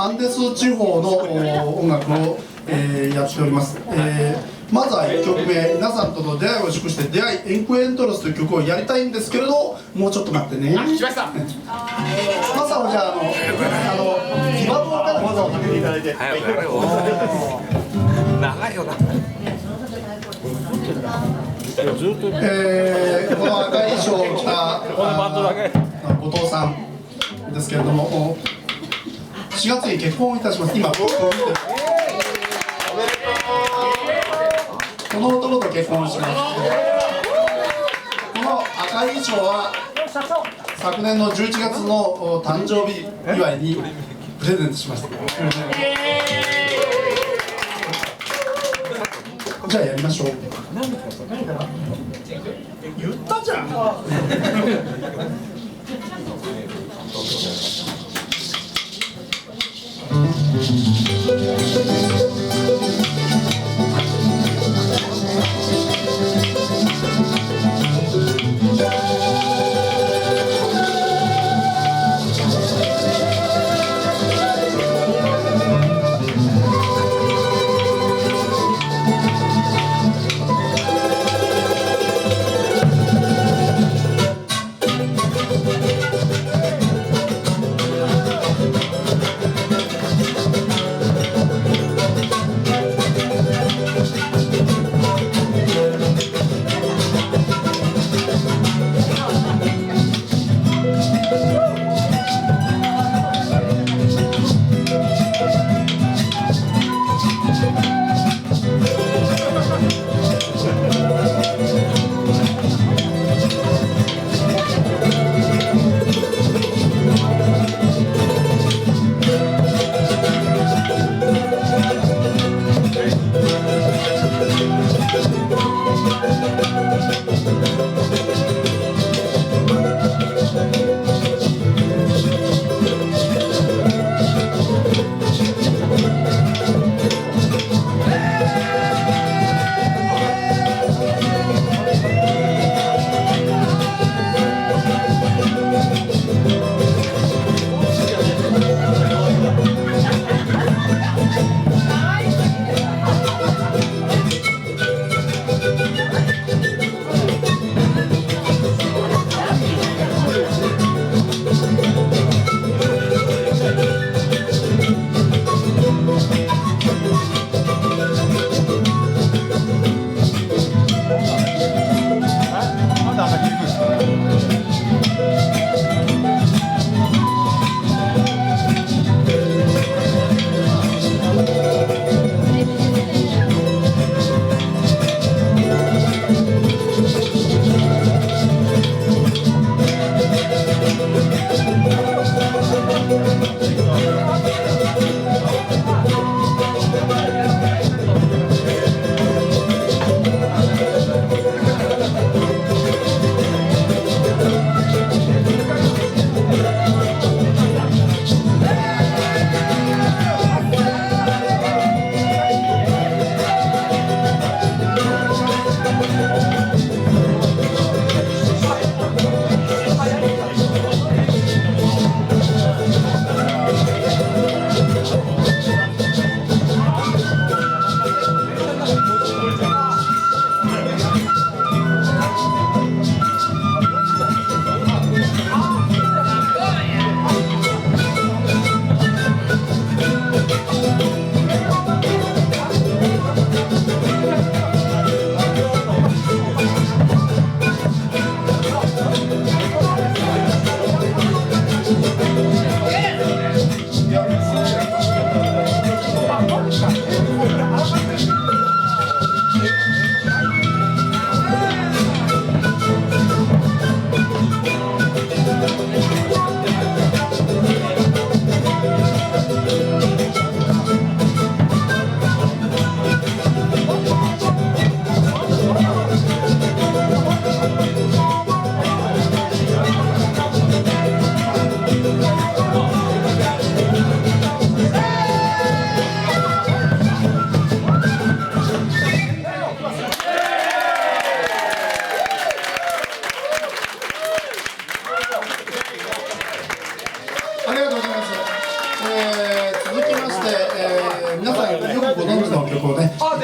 アンデス地方の音楽を、やっております。まずは1曲目、皆さんとの出会いを祝して「出会いエンクエントロス」という曲をやりたいんですけれど、もうちょっと待ってね。来ました。まさをじゃあギバボからまずはかけていただいて。早くやれよ。長いよな。この赤い衣装を着た後藤さんですけれども、4月に結婚いたします。今僕を見てるこの男と結婚します。この赤い衣装は昨年の11月の誕生日祝いにプレゼントしました。じゃあやりましょう。言ったじゃん。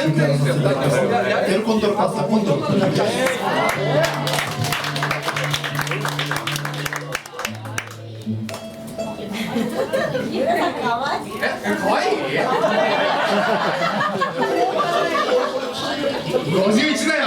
中継をさせていただきます。エルコントロパスタコントロ中継です。可愛い？51だよ。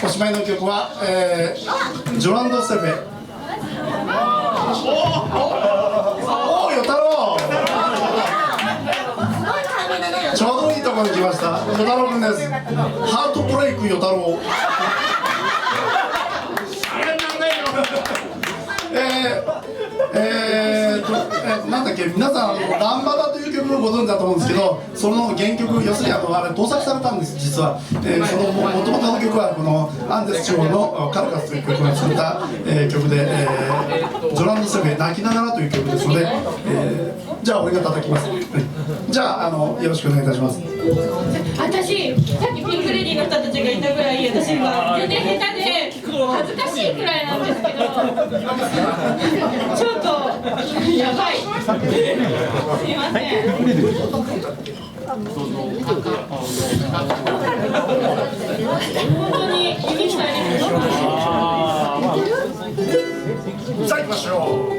おしまいの曲は、ジョランド・ステフェ。おお、与太郎。ちょうどいいところに来ました。与太郎君です。ハートブレイク与太郎。なんだっけ、皆さんランバダという曲をご存知だと思うんですけど、その原曲、要するにあれ盗作されたんです実は。その元々の曲はこのアンデス地方のカルカスという曲が作った、曲で、ジョランド・セフェ泣きながらという曲ですので、じゃあ俺が叩きます。じゃあよろしくお願いいたします。私、さっきピンク・レディーの人たちがいたぐらい、私は全然下手で恥ずかしいくらいなんですけど、ちょっとやばい。すいません。本当に耳鍛えるの。さあ行きましょう。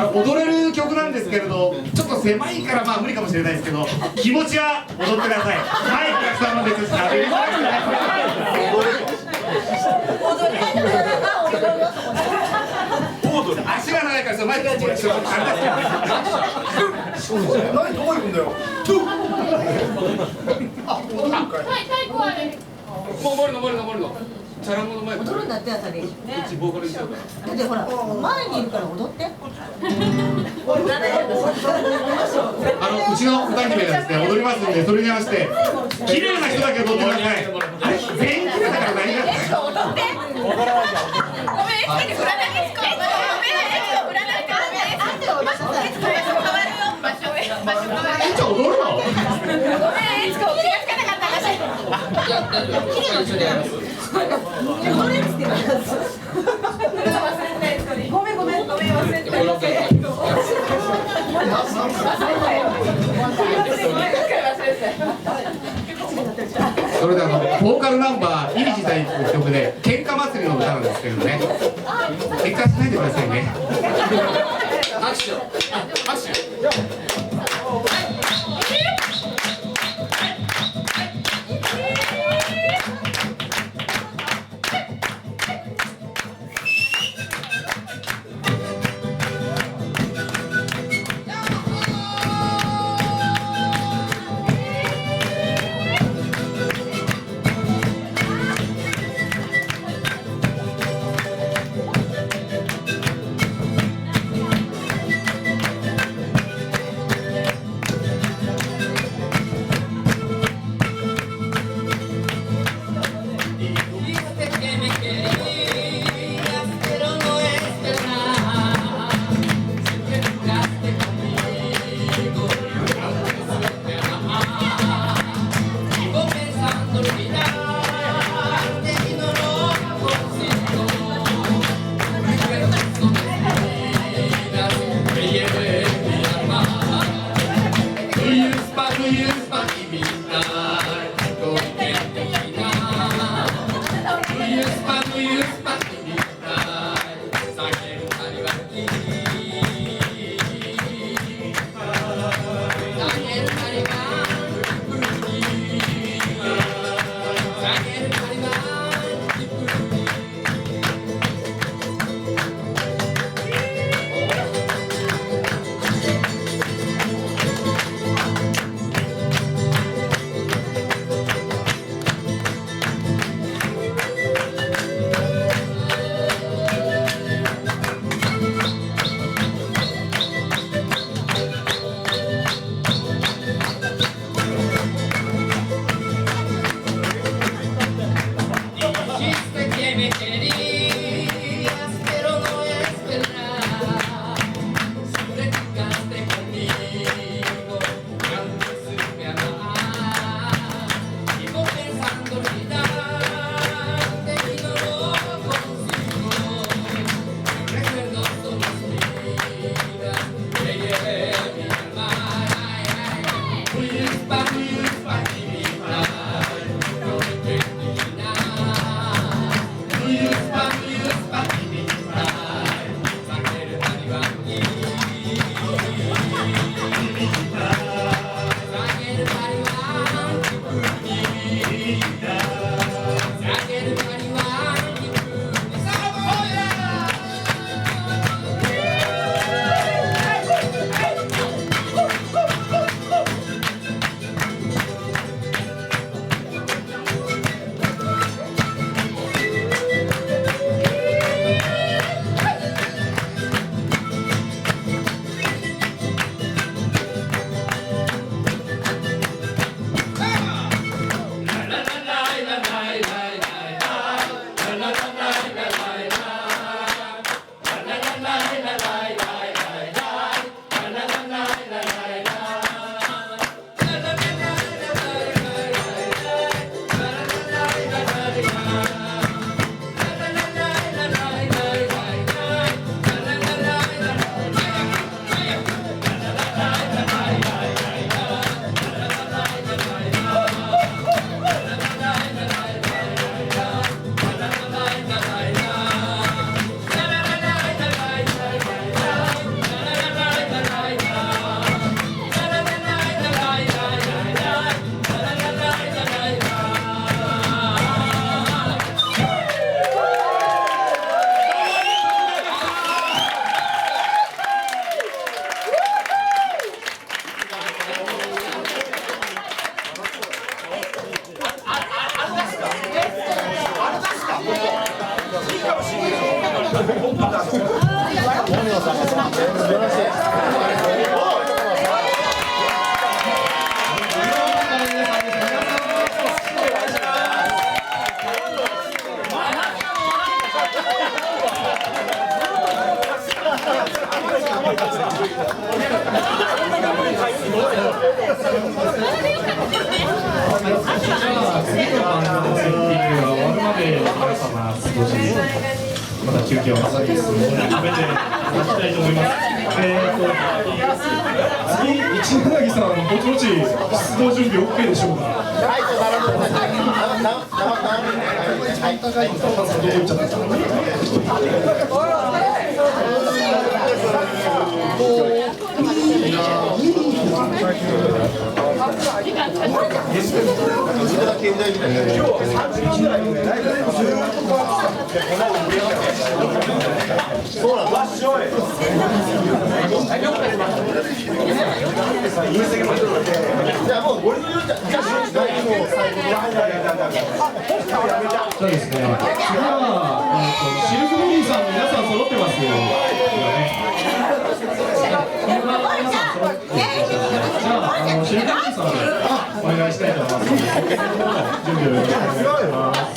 踊れる曲なんですけれど、ちょっと狭いからまあ無理かもしれないですけど、気持ちは踊ってください。はい、お客様です。足が長いから、マイクちょっと何どこ行くんだよ。はい太鼓あるもう登るの。チャランコの前。踊るんだってあさり。うちボーカルにしようか。だってほら前にいるから踊って。うちの歌姫がですね、踊りますんで、それに合わせて綺麗な人だけ踊ってください。全員綺麗だから大丈夫。踊って。ごめん、エスケに振らないですか。ごめん、エスケ振らないからね。あんたは場所変わるよ。場所変わる。じゃあ踊るの？ごめん、エスケ気がつかなかった私。いや、大丈夫。綺麗な人でやります。踊れっつってます。ごめん忘れてた。それでボーカルナンバー「イリジタイ」という曲で喧嘩祭りの歌なんですけどね、喧嘩しないでくださいね。拍手また中継を挟んで進めていきたいと思います。次、一柳さん、ぼちぼち出動準備 OK でしょうか。そうですね。次はシルクボディさん、皆さん揃ってますよ。じゃあ、シルクボディさんお願いしたいと思います。準備をよろしくお願いします。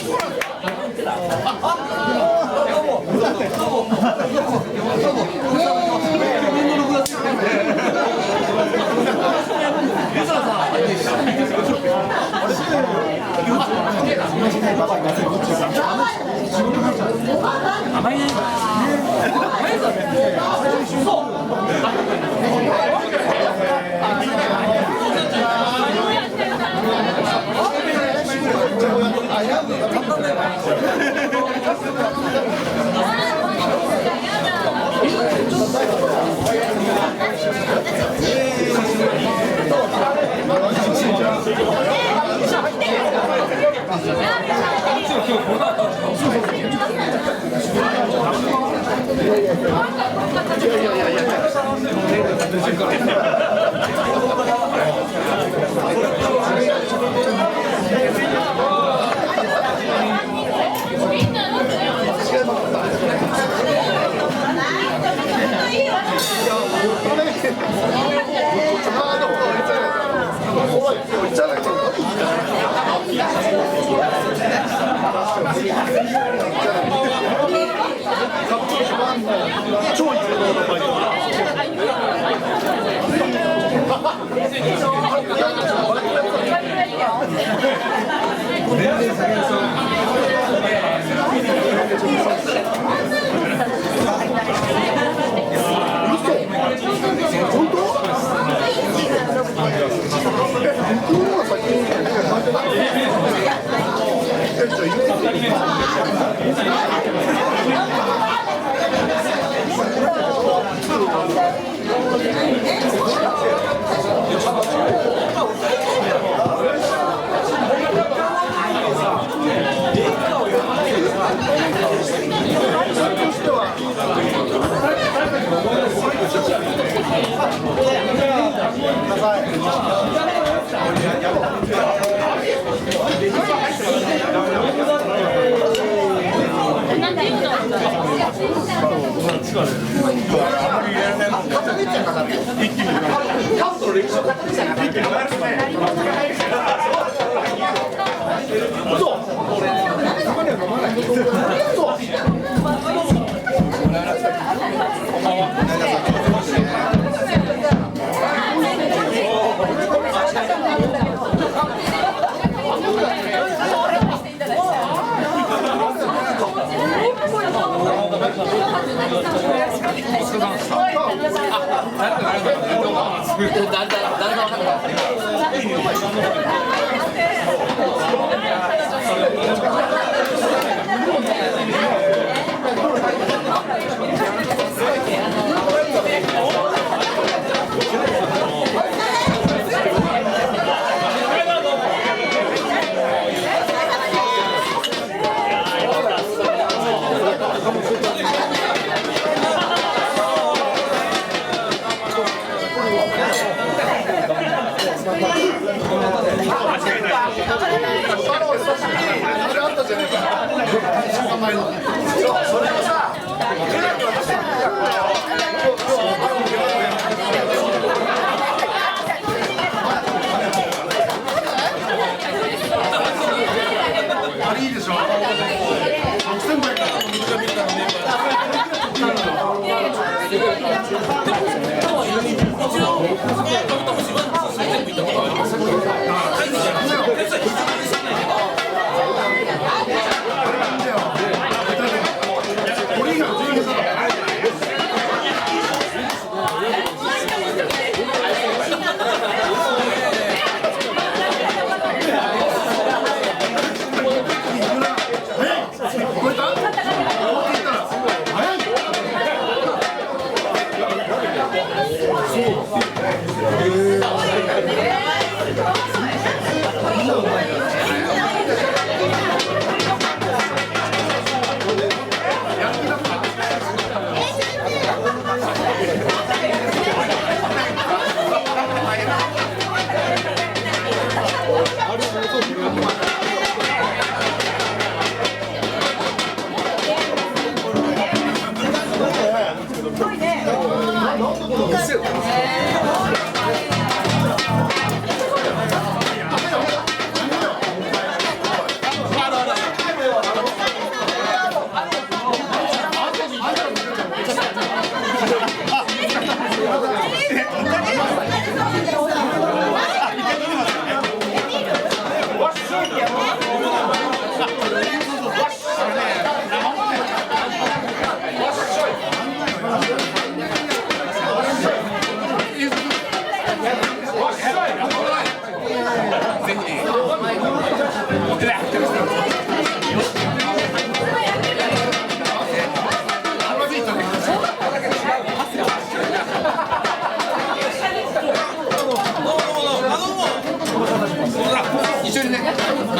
一緒にね、は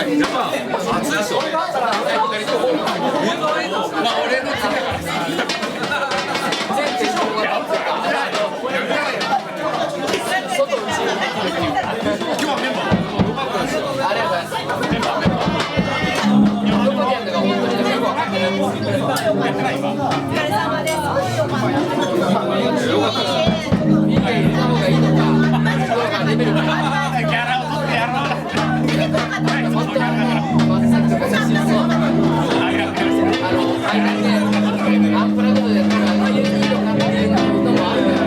い、やっぱ暑いでしょ。まあ俺の次だからさ。今日はメンバー。ありがとうございます。メンバー。どこでやるのか本当によくわかんない。やってない今。お疲れ様です。よかった。みんな入れた方がいいのか。どうかレベルが。ギャラを取ってやろう。本当にさっきとか写真そう。アンプラグドでやったらいいのかっていうのもあるけど。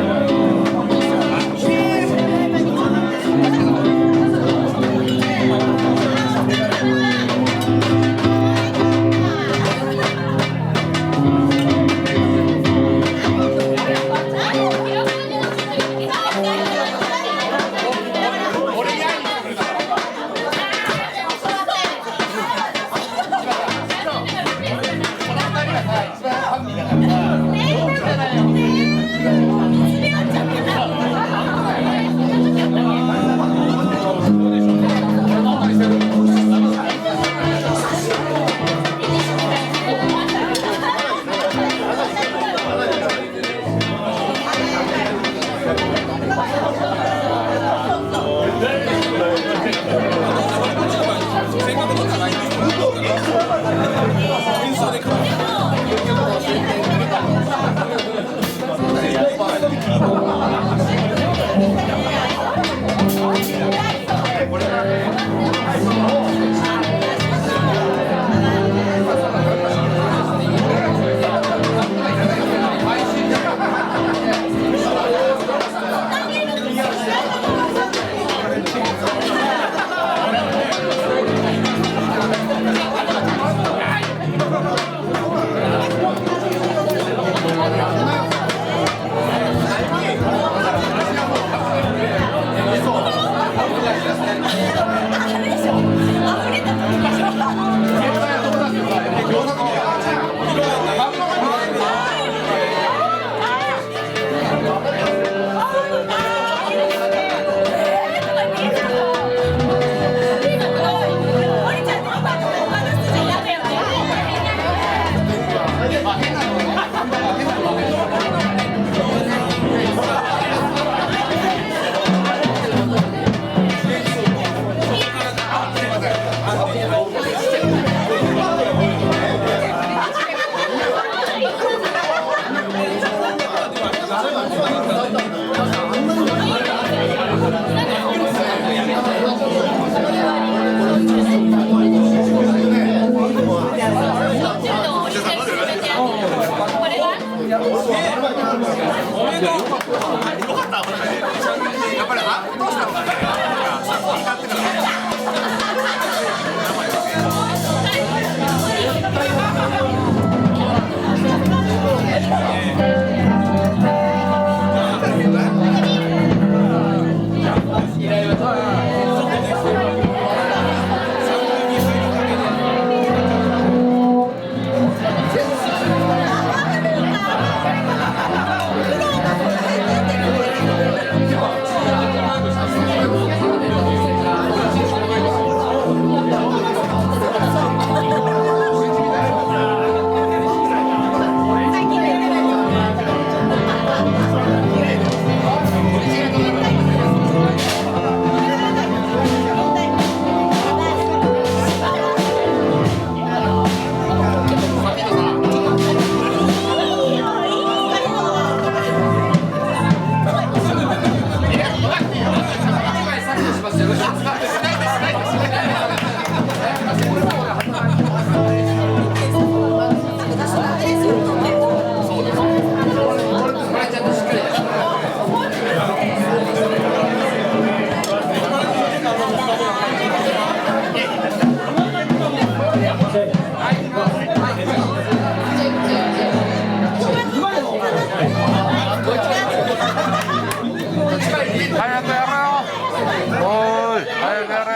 早くやめろ。おーい。おい早くやれ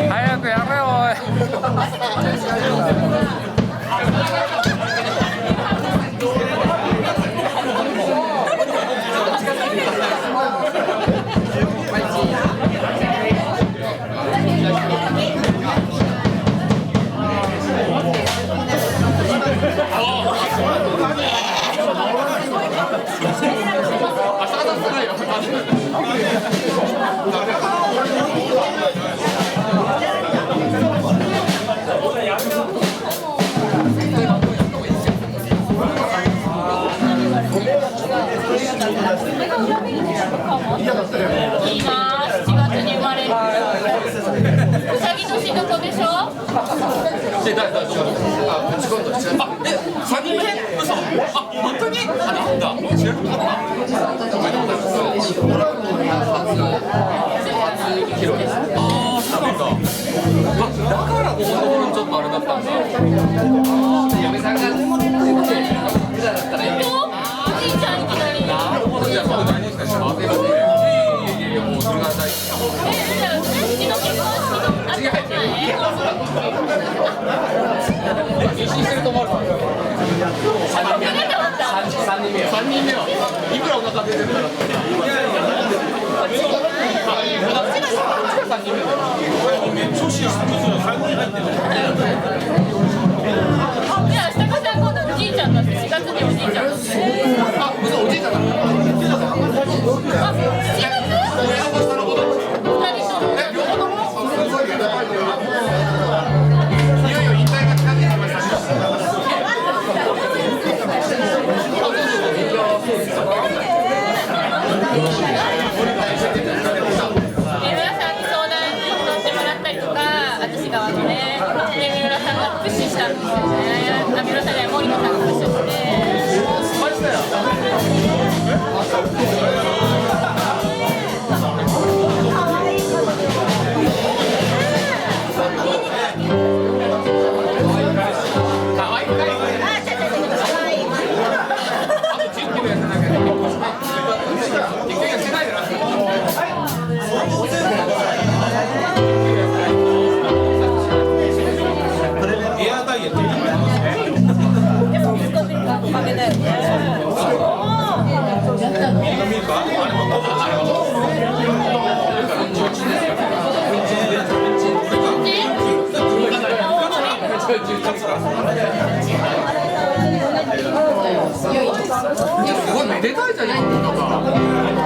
早くやれおい嫌だったよね。いいな、7月に生まれる。うさぎ年どこでしょ。あ、3人目？嘘？あ、本当に？あ、なんだ。知らなかった。あ、そうなんだ。だからこのちょっとあれだったんだ。嫁さんがだったらいい。おじいちゃんいきなり。なるほど、じゃあそれ大事にして幸せだね。いやもうそれが大事。じゃあ、うちの結婚式の後じゃない。妊娠してると思われた。3人目はいくらお腹出てるんだろうって。いや3人目調子最後に入ってる。いや、下川さん今度おじいちゃんだって4月におじいちゃんだって。あ、嘘おじいちゃんだ。あ、7月？両方とも？いよいよ引退が近づいてきました。三浦さんに相談に乗ってもらったりとか、私側のね、で三浦さんがプッシュしたんですよね。あ、三浦さんじゃない、森野さんがプッシュして。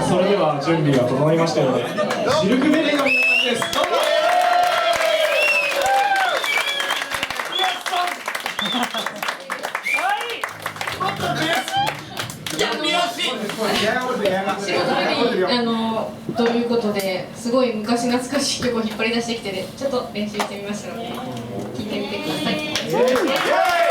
それでは準備が整いましたので、シルクベリーの皆さんです。どうぞ。ということですごい昔懐かしい曲を引っ張り出してきてね、ちょっと練習してみましたので聞いてみてください。